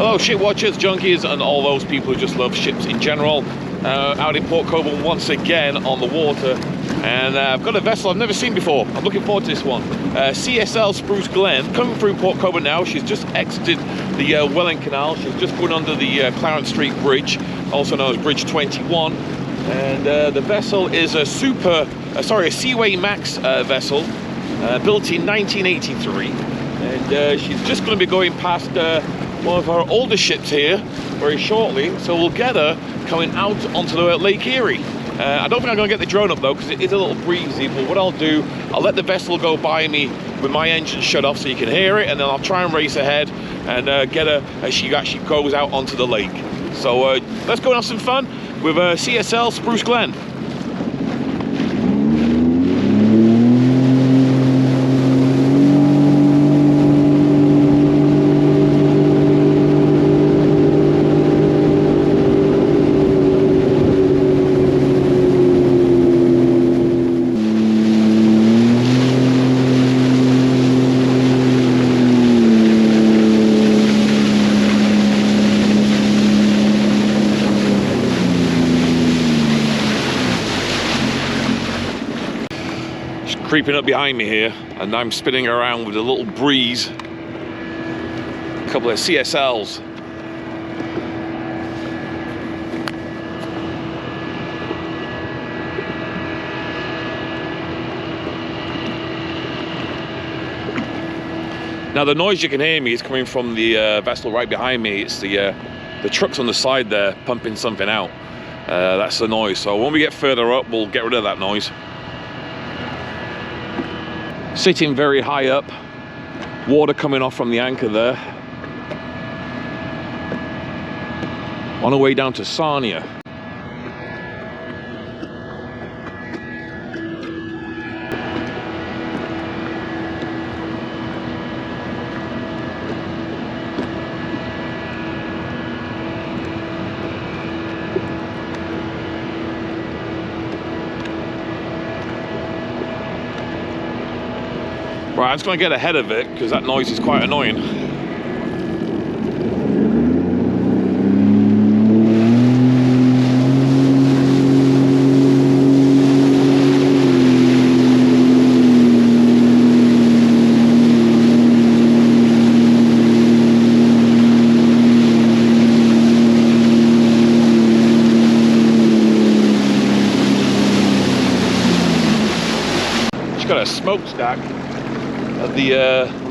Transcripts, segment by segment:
Hello ship watchers, junkies and all those people who just love ships in general. Out in Port Colborne once again on the water, and I've got a vessel I've never seen before. I'm looking forward to this one. CSL Spruce Glenn coming through Port Colborne now. She's just exited the Welling Canal. She's just going under the Clarence Street Bridge, also known as Bridge 21. And the vessel is a Seaway Max vessel, built in 1983. And she's just going to be going past one of our older ships here very shortly, so we'll get her coming out onto the Lake Eerie. I don't think I'm going to get the drone up though, because it is a little breezy, but what I'll do, I'll let the vessel go by me with my engine shut off so you can hear it, and then I'll try and race ahead and get her as she actually goes out onto the lake. So let's go and have some fun with CSL Spruce Glenn. Creeping up behind me here, and I'm spinning around with a little breeze. A couple of CSLs. Now the noise you can hear me is coming from the vessel right behind me. It's the trucks on the side there pumping something out. That's the noise. So when we get further up, we'll get rid of that noise. Sitting very high up, water coming off from the anchor there. On our way down to Sarnia. Right, I'm just going to get ahead of it because that noise is quite annoying. Just got a smokestack at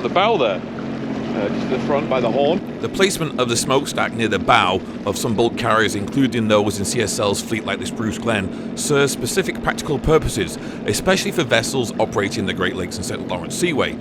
the bow there, just at the front by the horn. The placement of the smokestack near the bow of some bulk carriers, including those in CSL's fleet like the Spruce Glenn, serves specific practical purposes, especially for vessels operating the Great Lakes and St. Lawrence Seaway.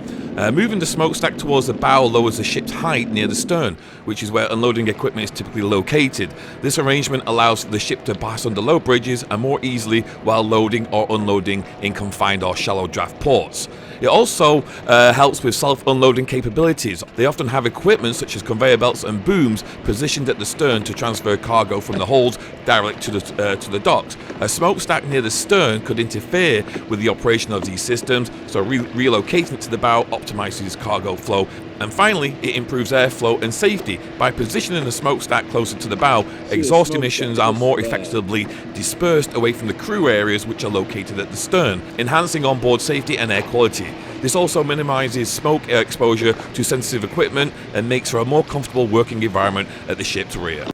Moving the smokestack towards the bow lowers the ship's height near the stern, which is where unloading equipment is typically located. This arrangement allows the ship to pass under low bridges and more easily while loading or unloading in confined or shallow draft ports. It also helps with self-unloading capabilities. They often have equipment such as conveyor belts and booms positioned at the stern to transfer cargo from the holds direct to the docks. A smokestack near the stern could interfere with the operation of these systems, so relocating it to the bow optimizes cargo flow. And finally, it improves airflow and safety. By positioning the smokestack closer to the bow, exhaust emissions are more effectively dispersed away from the crew areas which are located at the stern, enhancing onboard safety and air quality. This also minimizes smoke exposure to sensitive equipment and makes for a more comfortable working environment at the ship's rear.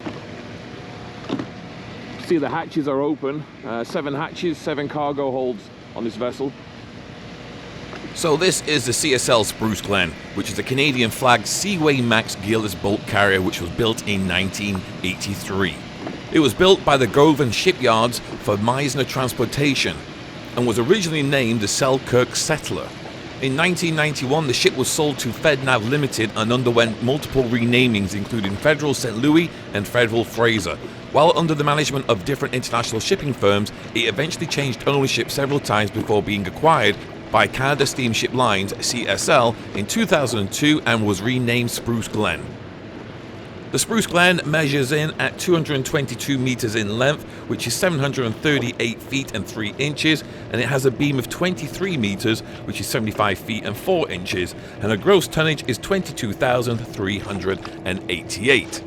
See, the hatches are open. 7 hatches, 7 cargo holds on this vessel. So this is the CSL Spruce Glenn, which is a Canadian flagged Seaway Max gearless bulk carrier which was built in 1983. It was built by the Govan shipyards for Meisner Transportation and was originally named the Selkirk Settler. In 1991, the ship was sold to FedNav Limited and underwent multiple renamings, including Federal St. Louis and Federal Fraser. While under the management of different international shipping firms, it eventually changed ownership several times before being acquired by Canada Steamship Lines (CSL) in 2002 and was renamed Spruce Glenn. The Spruce Glen measures in at 222 meters in length, which is 738 feet and 3 inches, and it has a beam of 23 meters, which is 75 feet and 4 inches, and a gross tonnage is 22,388.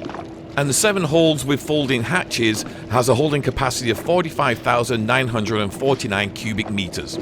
And the 7 holds with folding hatches has a holding capacity of 45,949 cubic meters.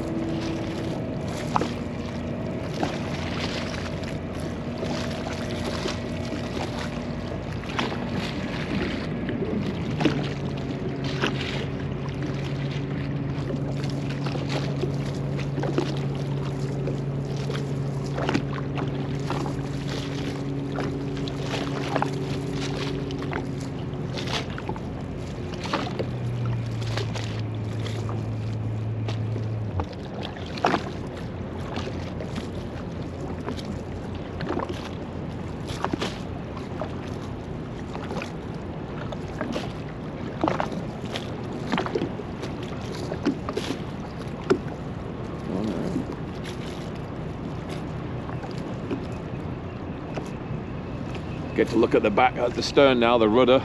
Get to look at the back, at the stern now, the rudder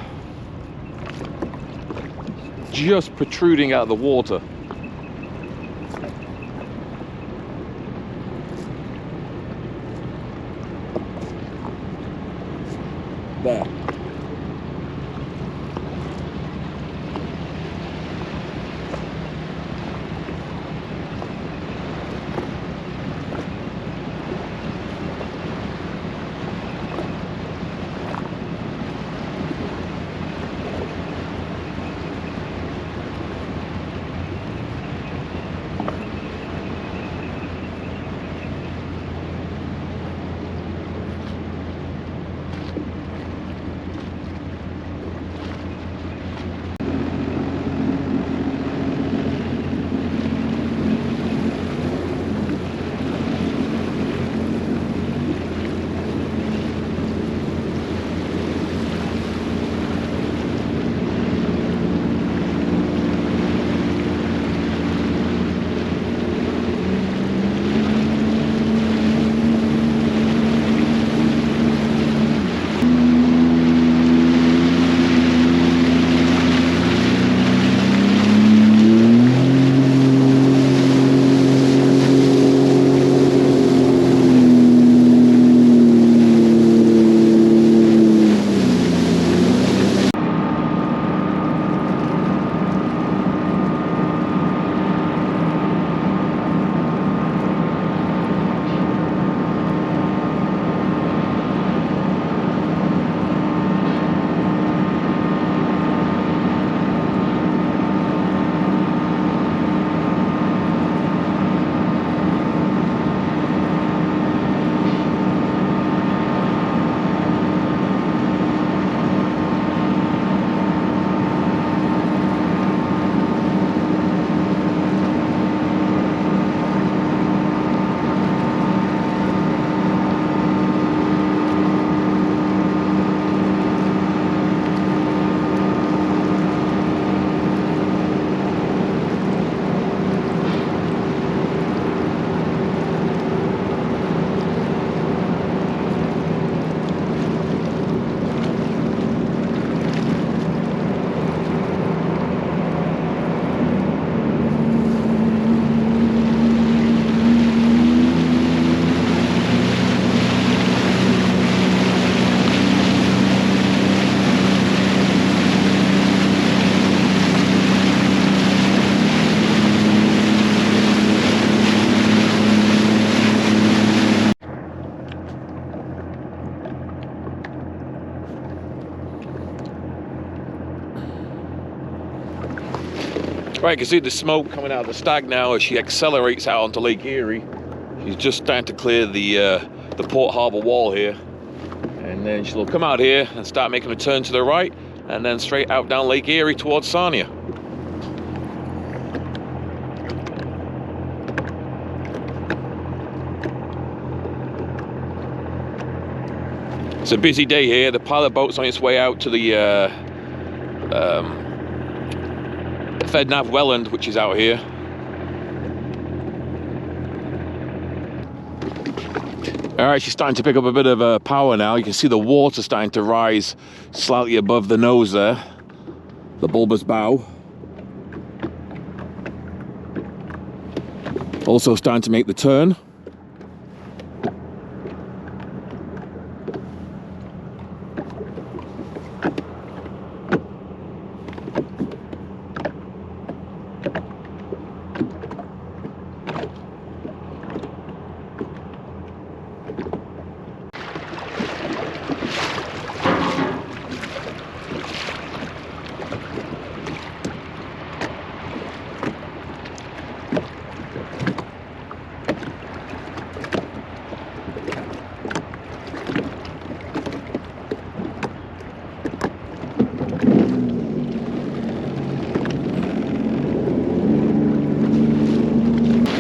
just protruding out of the water. There. Right, you can see the smoke coming out of the Stag now as she accelerates out onto Lake Erie. She's just starting to clear the Port Harbour wall here. And then she'll come out here and start making a turn to the right and then straight out down Lake Erie towards Sarnia. It's a busy day here. The pilot boat's on its way out to the FedNav Welland, which is out here. All right, she's starting to pick up a bit of power now. You can see the water starting to rise slightly above the nose there, the bulbous bow. Also starting to make the turn.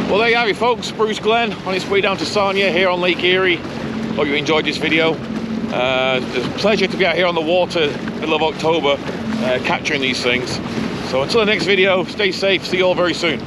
Well, there you have it, folks. Spruce Glenn on its way down to Sarnia here on Lake Erie. Hope you enjoyed this video. It's a pleasure to be out here on the water middle of October capturing these things. So until the next video, stay safe. See you all very soon.